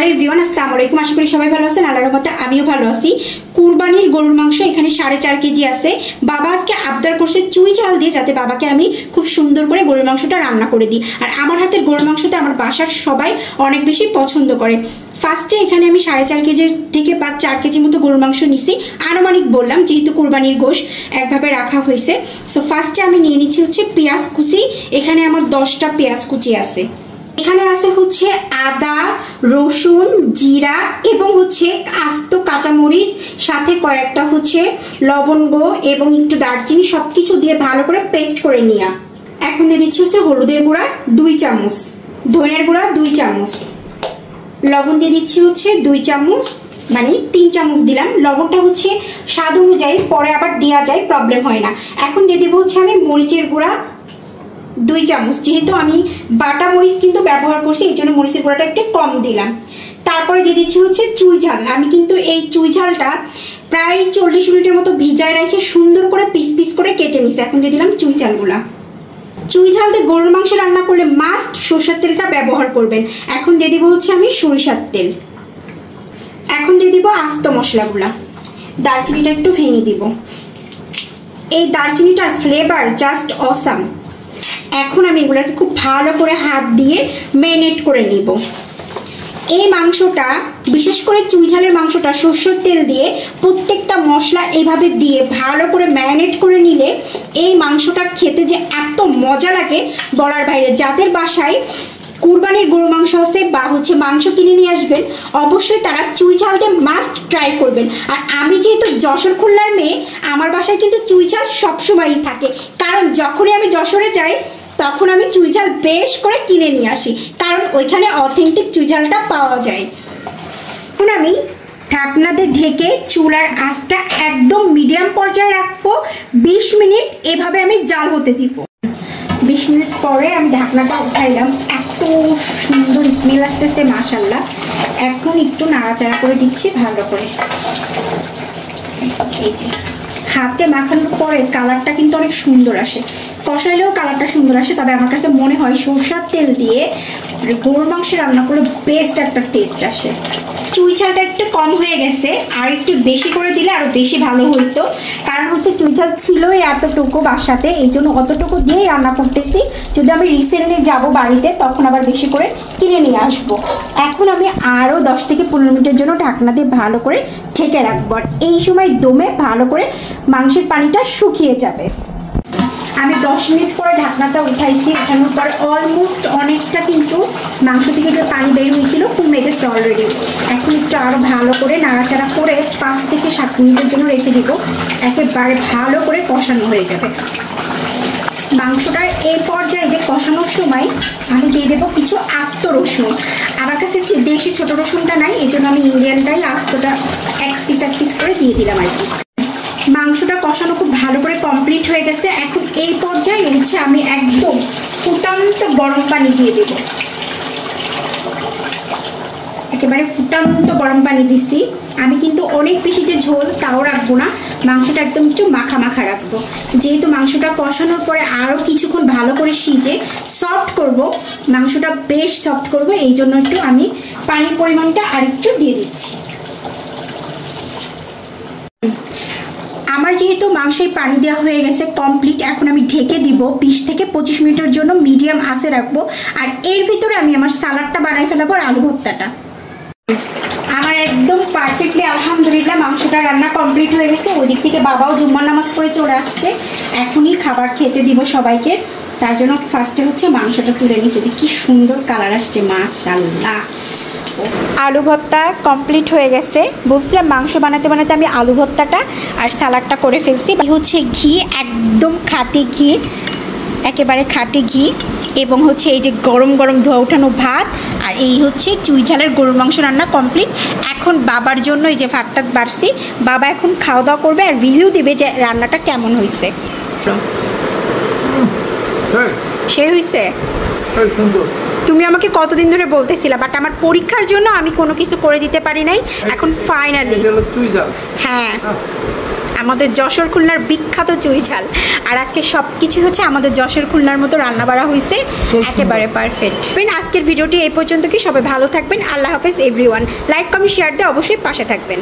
Hello everyone, আসসালামু আলাইকুম। আশা করি সবাই ভালো আছেন। আল্লাহর রহমতে আমিও ভালো আছি। কুরবানির গরুর মাংস এখানে 4.5 কেজি আছে। বাবা আজকে আবদার করছে চুই ঝাল দিয়ে, যাতে বাবাকে আমি খুব সুন্দর করে গরুর মাংসটা রান্না করে দিই। আর আমার হাতের গরুর মাংসটা আমার বাসার সবাই অনেক বেশি পছন্দ করে। ফার্স্টে এখানে আমি 4.5 কেজির থেকে 4 কেজি মতো গরুর মাংস নিছি, আনুমানিক বললাম, যেহেতু কোরবানির গোশ একভাবে রাখা হয়েছে। সো ফার্স্টে আমি নিয়ে নিচ্ছি হচ্ছে পেঁয়াজ কুচি। এখানে আমার 10টা পেঁয়াজ কুচি আছে। এখানে আছে হচ্ছে আদা, রসুন, জিরা এবং হচ্ছে আস্ত কাঁচামরিচ, সাথে কয়েকটা হচ্ছে লবঙ্গ এবং একটু দারচিনি, সবকিছু দিয়ে ভালো করে পেস্ট করে নিয়া। এখন দিয়ে দিচ্ছি হচ্ছে হলুদের গুঁড়া 2 চামচ, ধনিয়ার গুঁড়া 2 চামচ, লবণ দিয়ে দিচ্ছি হচ্ছে 2 চামচ, মানে 3 চামচ দিলাম। লবণটা হচ্ছে স্বাদ অনুযায়ী, পরে আবার দেওয়া যায়, প্রবলেম হয় না। এখন দিয়ে দেবো হচ্ছে আমি মরিচের গুঁড়া 2 চামচ, যেহেতু আমি বাটা মরিচ কিন্তু ব্যবহার করছি, এই জন্য মরিচের গুঁড়াটা একটু কম দিলাম। তারপরে দিয়ে দিচ্ছি হচ্ছে চুই ঝাল। আমি কিন্তু এই চুই ঝালটা প্রায় 40 মিনিটের মতো ভিজায় রেখে সুন্দর করে পিস পিস করে কেটে নিছি। এখন দিয়ে দিলাম চুই ঝালগুলা। চুই ঝাল দিয়ে গরুর মাংস রান্না করলে মাস্ট সরষের তেলটা ব্যবহার করবেন। এখন দিয়ে দিব হচ্ছে আমি সরিষার তেল। এখন দিয়ে দিব আস্ত মশলাগুলা। দারচিনিটা একটু ভেঙে দিব। এই দারচিনিটার ফ্লেভার জাস্ট অসাম। এখন আমি এগুলোকে খুব ভালো করে হাত দিয়ে ম্যারিনেট করে নিব। এই মাংসটা, বিশেষ করে চুই ঝালের মাংসটা সরষের তেল দিয়ে প্রত্যেকটা মশলা এইভাবে দিয়ে ভালো করে ম্যারিনেট করে নিলে এই মাংসটা খেতে যে এত মজা লাগে বলার বাইরে। যাদের বাসায় কুরবানির গরু মাংস আছে বা হচ্ছে মাংস কিনে নিয়ে আসবেন, অবশ্যই তারা চুই ঝাল দিয়ে মাস্ট ট্রাই করবেন। আর আমি যেহেতু যশোর খুলনার মেয়ে, আমার বাসায় কিন্তু চুই ঝাল সবসময়ই থাকে, কারণ যখনই আমি যশোরে যাই তখন আমি চুই ঝাল বেশ করে কিনে নিয়ে আসি, কারণ ওইখানে অথেন্টিক চুই ঝালটা পাওয়া যায়। এখন আমি ঢাকনা দিয়ে ঢেকে চুলার আঁচটা একদম মিডিয়াম পর্যায়ে রাখবো। 20 মিনিট এভাবে আমি জাল হতে দিব। 20 মিনিট পরে আমি ঢাকনাটা উঠাইলাম। এত সুন্দর স্মেল আসতেছে মাশাআল্লাহ। এখন একটু নাড়াচাড়া করে দিচ্ছি ভালো করে। এই যে হাতে মাখানোর পরে কালারটা কিন্তু অনেক সুন্দর আসে, কষাইলেও কালারটা সুন্দর আসে। তবে আমার কাছে মনে হয় সরষের তেল দিয়ে গরুর মাংস রান্না করলে বেস্ট একটা টেস্ট আসে। চুই ঝালটা একটু কম হয়ে গেছে, আর একটু বেশি করে দিলে আরো বেশি ভালো হইতো, কারণ হচ্ছে চুই ঝাল ছিলই এতটুকু বাসাতে, এই জন্য অতটুকু দিয়েই রান্না করতেছি। যদি আমি রিসেন্টলি যাব বাড়িতে তখন আবার বেশি করে কিনে নিয়ে আসবো। এখন আমি আরও 10 থেকে 15 মিনিটের জন্য ঢাকনা দিয়ে ভালো করে ঢেকে রাখবো। আর এই সময় দমে ভালো করে মাংসের পানিটা শুকিয়ে যাবে। আমি 10 মিনিট পরে ঢাকনাটা উঠাইছি। উঠানোর পরে অলমোস্ট অনেকটা কিন্তু মাংস থেকে যে পানি বের হয়েছিল কমে গেছে অলরেডি। এখন একটু আরও ভালো করে নাড়াচাড়া করে 5 থেকে 7 মিনিটের জন্য রেখে দিব। একেবারে ভালো করে কষানো হয়ে যাবে মাংসটা। এই পর্যায়ে যে কষানোর সময় আমি দিয়ে দেবো কিছু আস্ত রসুন। আমার কাছে দেশি ছোট রসুনটা নাই, এই জন্য আমি ইন্ডিয়ানটাই আস্তটা এক পিস করে দিয়ে দিলাম আর কি। মাংসটা কষানো খুব ভালো করে কমপ্লিট হয়ে গেছে। এখন এই পর্যায়ে হচ্ছে আমি একদম ফুটান্ত গরম পানি দিয়ে দেব। একেবারে ফুটান্ত গরম পানি দিচ্ছি। আমি কিন্তু অনেক বেশি যে ঝোল তাও রাখবো না, মাংসটা একদম একটু মাখা মাখা রাখবো। যেহেতু মাংসটা কষানোর পরে আরও কিছুক্ষণ ভালো করে সিজে সফট করব, মাংসটা বেশ সফট করব, এই জন্য একটু আমি পানির পরিমাণটা আরেকটু দিয়ে দিচ্ছি। আমার যেহেতু মাংসের পানি দেওয়া হয়ে গেছে কমপ্লিট, এখন আমি ঢেকে দিব 20 থেকে 25 মিনিটের জন্য মিডিয়াম আঁচে রাখবো। আর এর ভিতরে আমি আমার সালাডটা বানাই ফেলাবো, আর আলু ভর্তাটা। আমার একদম পারফেক্টলি আলহামদুলিল্লাহ মাংসটা রান্না কমপ্লিট হয়ে গেছে। ওই দিক থেকে বাবাও জুম্মার নামাজ পড়ে চলে আসছে। এখনই খাবার খেতে দিব সবাইকে, তার জন্য ফার্স্টে হচ্ছে মাংসটা তুলে নিয়েছে। যে কি সুন্দর কালার আসছে মাশাআল্লাহ। আলু ভর্তা কমপ্লিট হয়ে গেছে। বলছিলাম মাংস বানাতে বানাতে আমি আলু ভর্তাটা আর সালাডটা করে ফেলছি। এই হচ্ছে ঘি, একদম খাঁটি ঘি, একেবারে খাঁটি ঘি, এবং হচ্ছে এই যে গরম গরম ধোয়া উঠানো ভাত, আর এই হচ্ছে চুই ঝালের গরুর মাংস রান্না কমপ্লিট। এখন বাবার জন্য এই যে ভাতটা বাড়ছি, বাবা এখন খাওয়া দাওয়া করবে আর রিভিউ দিবে যে রান্নাটা কেমন হয়েছে। সে হয়েছে সুন্দর। তুমি আমাকে কতদিন ধরে বলতেছিলা, বাট আমার পরীক্ষার জন্য আমি কোনো কিছু করে দিতে পারি নাই। এখন ফাইনালি হ্যাঁ আমাদের যশোর খুলনার বিখ্যাত চুই ঝাল। আর আজকে সব কিছু হচ্ছে আমাদের যশোর খুলনার মতো রান্না বাড়া হয়েছে, একেবারে পারফেক্ট। আজকের ভিডিওটি এই পর্যন্ত, কি সবাই ভালো থাকবেন। আল্লাহ হাফেজ এভরিওয়ান। লাইক কমেন্ট শেয়ার দিয়ে অবশ্যই পাশে থাকবেন।